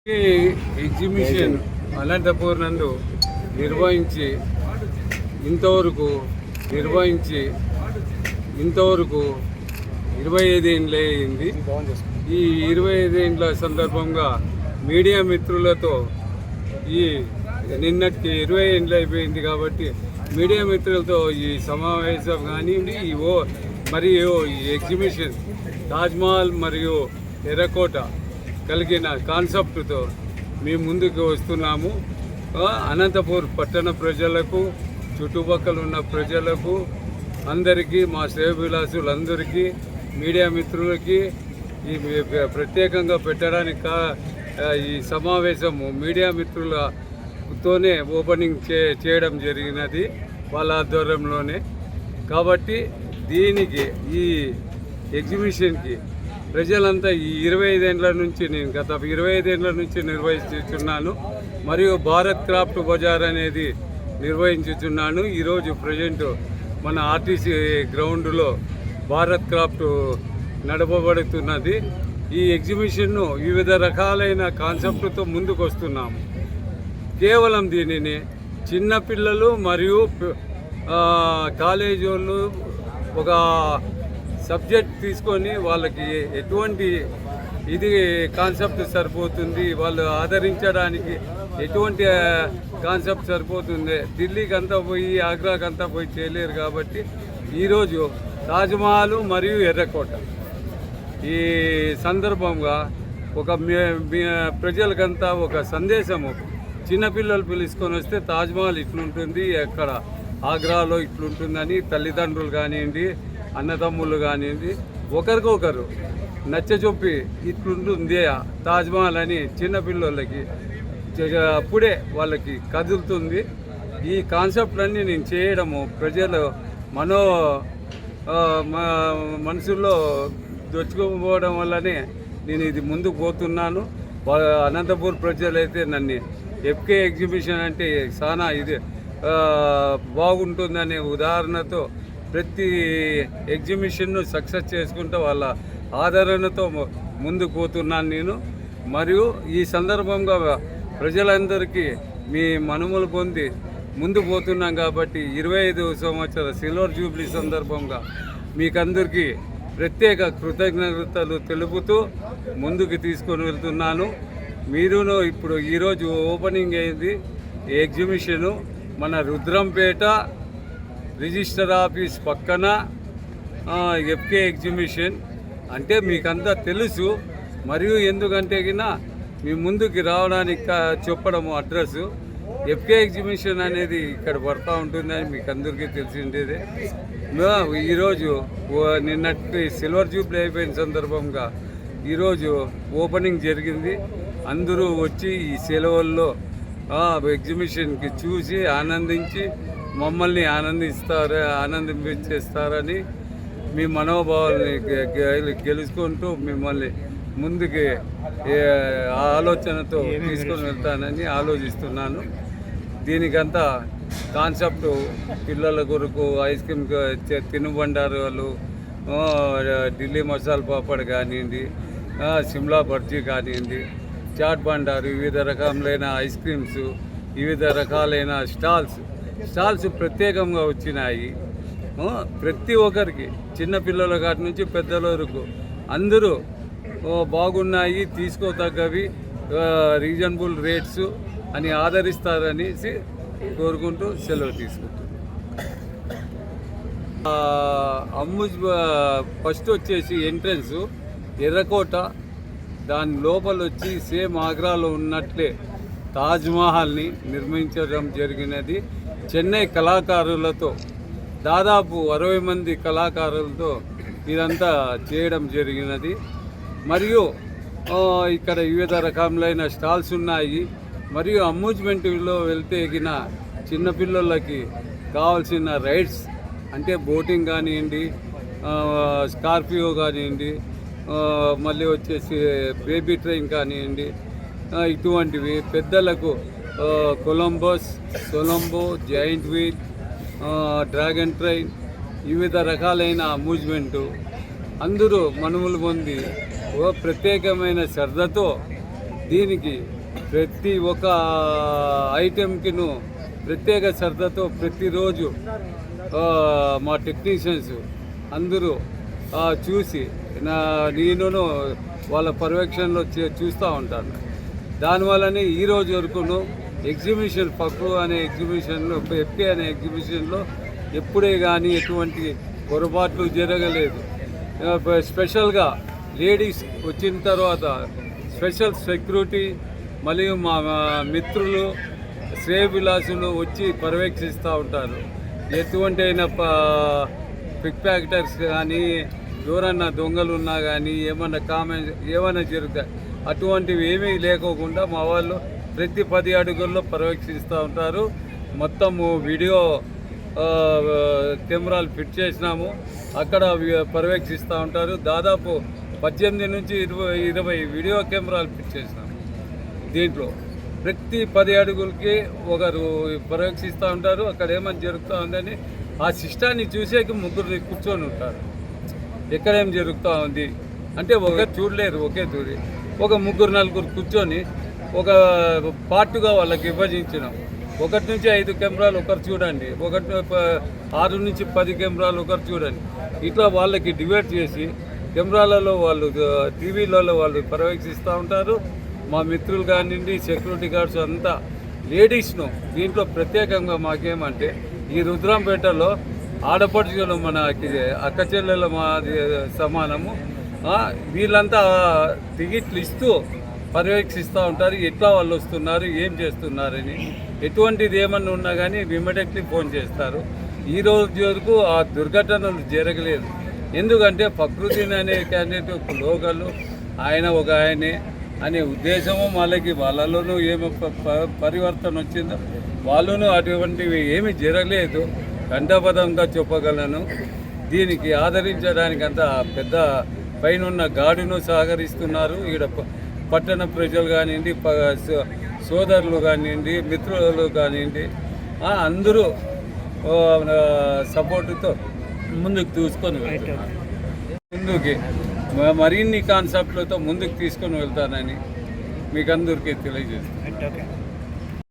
ఈ ఎగ్జిబిషన్ అనంతపూర్ నందు నిర్వహించి ఇంతవరకు 25 ఏళ్ళు అయింది. ఈ 25 ఏళ్ళ సందర్భంగా మీడియా మిత్రులతో ఈ నిన్నటికి 20 ఏళ్ళు అయిపోయింది కాబట్టి మీడియా మిత్రులతో ఈ సమావేశం కానివ్వండి మరియు ఈ ఎగ్జిబిషన్ తాజ్మహల్ మరియు ఎర్రకోట కలిగిన కాన్సెప్ట్తో మేము ముందుకు వస్తున్నాము. అనంతపూర్ పట్టణ ప్రజలకు, చుట్టుపక్కల ఉన్న ప్రజలకు అందరికీ, మా శ్రేయోభిలాషులందరికీ, మీడియా మిత్రులకి ఈ ప్రత్యేకంగా పెట్టడానికి ఈ సమావేశము మీడియా మిత్రులతోనే ఓపెనింగ్ చేయడం జరిగినది, వాళ్ళ ఆధ్వర్యంలోనే. కాబట్టి దీనికి ఈ ఎగ్జిబిషన్కి ప్రజలంతా ఈ 25 ఏళ్ళ నుంచి నేను గత 25 ఏళ్ళ నుంచి నిర్వహిస్తున్నాను. మరియు భారత్ క్రాఫ్ట్ బజార్ అనేది నిర్వహించుతున్నాను. ఈరోజు ప్రజెంట్ మన ఆర్టీసీ గ్రౌండ్లో భారత్ క్రాఫ్ట్ నడపబడుతున్నది. ఈ ఎగ్జిబిషన్ను వివిధ రకాలైన కాన్సెప్ట్తో ముందుకు వస్తున్నాము. కేవలం దీనిని చిన్నపిల్లలు మరియు కాలేజీ వాళ్ళు ఒక సబ్జెక్ట్ తీసుకొని వాళ్ళకి ఎటువంటి ఇది కాన్సెప్ట్ సరిపోతుంది, వాళ్ళు ఆదరించడానికి ఎటువంటి కాన్సెప్ట్ సరిపోతుంది, ఢిల్లీకి అంతా పోయి ఆగ్రాకి అంతా పోయి చేయలేరు. కాబట్టి ఈరోజు తాజ్మహల్ మరియు ఎర్రకోట ఈ సందర్భంగా ఒక ప్రజలకంతా ఒక సందేశము, చిన్నపిల్లలు పిలుచుకొని వస్తే తాజ్మహల్ ఇట్లుంటుంది, ఎక్కడ ఆగ్రాలో ఇట్లుంటుందని తల్లిదండ్రులు కానివ్వండి, అన్నదమ్ములు కానివ్వండి, ఒకరికొకరు నచ్చజొప్పి ఇట్లుంటుంది తాజ్మహల్ అని చిన్నపిల్లలకి అప్పుడే వాళ్ళకి కదులుతుంది. ఈ కాన్సెప్ట్లన్నీ నేను చేయడము ప్రజలు మనసుల్లో దొచ్చుకోపోవడం వల్లనే నేను ఇది ముందుకు పోతున్నాను. అనంతపూర్ ప్రజలైతే నన్ను ఎఫ్కే ఎగ్జిబిషన్ అంటే చాలా ఇది బాగుంటుందనే ఉదాహరణతో ప్రతి ఎగ్జిబిషన్ను సక్సెస్ చేసుకుంటూ వాళ్ళ ఆదరణతో ముందుకు పోతున్నాను నేను. మరియు ఈ సందర్భంగా ప్రజలందరికీ మీ మనుమలు పొంది ముందుకు పోతున్నాం. కాబట్టి 25 సంవత్సరాల సిల్వర్ జూబ్లీ సందర్భంగా మీకందరికీ ప్రత్యేక కృతజ్ఞతలు తెలుపుతూ ముందుకు తీసుకొని వెళ్తున్నాను. మీరును ఇప్పుడు ఈరోజు ఓపెనింగ్ అయింది ఈ ఎగ్జిబిషను మన రుద్రంపేట రిజిస్టర్ ఆఫీస్ పక్కన ఎఫ్కే ఎగ్జిబిషన్ అంటే మీకంతా తెలుసు. మరియు ఎందుకంటే మీ ముందుకి రావడానికి చెప్పడము అడ్రస్సు ఎఫ్కే ఎగ్జిబిషన్ అనేది ఇక్కడ పడుతూ ఉంటుందని మీకు అందరికీ తెలిసిండేదే. ఈరోజు నిన్నటి సిల్వర్ జూబ్లీ అయిపోయిన సందర్భంగా ఈరోజు ఓపెనింగ్ జరిగింది. అందరూ వచ్చి ఈ సెలవుల్లో ఎగ్జిబిషన్కి చూసి ఆనందించి మమ్మల్ని ఆనందించేస్తారని మీ మనోభావాల్ని గెలుచుకుంటూ మిమ్మల్ని ముందుకి ఆలోచనతో తీసుకొని వెళ్తానని ఆలోచిస్తున్నాను. దీనికంతా కాన్సెప్ట్ పిల్లల కొరకు ఐస్ క్రీమ్ తినుబండారాలు, ఢిల్లీ మసాలా పాపడ్ కానివ్వండి, సిమ్లా బర్జీ కానివ్వండి, చాట్ బండారు, వివిధ రకములైన ఐస్ క్రీమ్స్, వివిధ రకాలైన స్టాల్స్ ప్రత్యేకంగా వచ్చినాయి. ప్రతి ఒక్కరికి చిన్నపిల్లల కాటి నుంచి పెద్దల వరకు అందరూ బాగున్నాయి, తీసుకోతగ్గవి, రీజనబుల్ రేట్స్ అని ఆదరిస్తారనేసి కోరుకుంటూ సెలవు తీసుకుంటాం. ఫస్ట్ వచ్చేసి ఎంట్రన్స్ ఎర్రకోట, దాని లోపల వచ్చి సేమ్ ఆగ్రాలో ఉన్నట్లే తాజ్మహల్ని నిర్మించడం జరిగినది. చెన్నై కళాకారులతో దాదాపు 60 మంది కళాకారులతో ఇదంతా చేయడం జరిగినది. మరియు ఇక్కడ వివిధ రకములైన స్టాల్స్ ఉన్నాయి. మరియు అమ్యూజ్మెంట్లో వెళ్తే చిన్నపిల్లలకి కావాల్సిన రైడ్స్ అంటే బోటింగ్ కానివ్వండి, స్కార్పియో కానివ్వండి, మళ్ళీ వచ్చేసి బేబీ ట్రైన్ కానివ్వండి, ఇటువంటివి పెద్దలకు కొలంబో, జాయింట్ వీల్, డ్రాగన్ ట్రైన్, వివిధ రకాలైన అమ్యూజ్మెంటు అందరూ మనుమలు పొంది ప్రత్యేకమైన శ్రద్ధతో దీనికి ప్రతి ఒక్క ఐటెంకిను ప్రత్యేక శ్రద్ధతో ప్రతిరోజు మా టెక్నీషియన్స్ అందరూ చూసి నేను వాళ్ళ పర్యవేక్షణలో చూస్తూ ఉంటాను. దానివల్లనే ఈరోజు వరకును ఎగ్జిబిషన్ పక్రు అనే ఎగ్జిబిషన్లో ఎఫ్కే అనే ఎగ్జిబిషన్లో ఎప్పుడే కానీ ఎటువంటి పొరపాట్లు జరగలేదు. స్పెషల్గా లేడీస్ వచ్చిన తర్వాత స్పెషల్ సెక్యూరిటీ మరియు మా మిత్రులు శ్రేయభిలాసులు వచ్చి పర్యవేక్షిస్తూ ఉంటారు. ఎటువంటి అయినా పిక్ ప్యాకెటర్స్ కానీ ఎవరన్నా దొంగలు ఉన్నా కానీ ఏమైనా జరుగుతాయి, అటువంటివి ఏమీ లేకోకుండా మా వాళ్ళు ప్రతి 10 అడుగుల్లో పర్యవేక్షిస్తూ ఉంటారు. మొత్తము వీడియో కెమెరాలు ఫిట్ చేసినాము, అక్కడ పర్యవేక్షిస్తూ ఉంటారు. దాదాపు 18 నుంచి 20 వీడియో కెమెరాలు ఫిట్ చేసినాము. దీంట్లో ప్రతి 10 అడుగులకి ఒకరు పర్యవేక్షిస్తూ ఉంటారు. అక్కడ ఏమైనా జరుగుతూ ఉందని ఆ సిస్టాన్ని చూసేకి 3 కూర్చొని ఉంటారు. ఎక్కడేం జరుగుతూ ఉంది అంటే ఒకరు చూడలేరు, ఒకే తూరి ఒక 3-4 కూర్చొని ఒక పార్టుగా వాళ్ళకి విభజించినాం. 1 నుంచి 5 కెమెరాలు ఒకరు చూడండి, 6 నుంచి 10 కెమెరాలు ఒకరు చూడండి. ఇట్లా వాళ్ళకి డివైడ్ చేసి కెమెరాలలో వాళ్ళు టీవీలలో వాళ్ళు పర్యవేక్షిస్తూ ఉంటారు. మా మిత్రులు కానివ్వండి, సెక్యూరిటీ గార్డ్స్ అంతా లేడీస్ను దీంట్లో ప్రత్యేకంగా మాకేమంటే ఈ రుద్రాంపేటలో ఆడపడుచులు మనకి అక్క చెల్లెల మాది సమానము. వీళ్ళంతా టికెట్లు ఇస్తూ పర్యవేక్షిస్తూ ఉంటారు, ఎట్లా వాళ్ళు వస్తున్నారు, ఏం చేస్తున్నారని. ఎటువంటిది ఏమన్నా ఉన్నా కానీ ఇమ్మీడియట్లీ ఫోన్ చేస్తారు. ఈ రోజు వరకు ఆ దుర్ఘటనలు జరగలేదు. ఎందుకంటే ఫక్రుద్దీన్ అనే క్యాండిడేట్ ఒక లోకల్, ఆయన ఒక ఆయనే అనే ఉద్దేశము వాళ్ళలోనూ ఏమి పరివర్తన వచ్చిందో వాళ్ళను అటువంటివి ఏమీ జరగలేదు కంఠపదంగా చెప్పగలను. దీనికి ఆదరించడానికి అంతా పెద్ద పైన గాడును సహకరిస్తున్నారు. ఈడ పట్టణ ప్రజలు కానివ్వండి, సోదరులు కానివ్వండి, మిత్రులు కానివ్వండి, అందరూ సపోర్టుతో ముందుకు తీసుకొని వెళ్తున్నారు. ముందుకి మరిన్ని కాన్సెప్ట్లతో ముందుకు తీసుకొని వెళ్తానని మీకు అందరికీ తెలియజేస్తాను.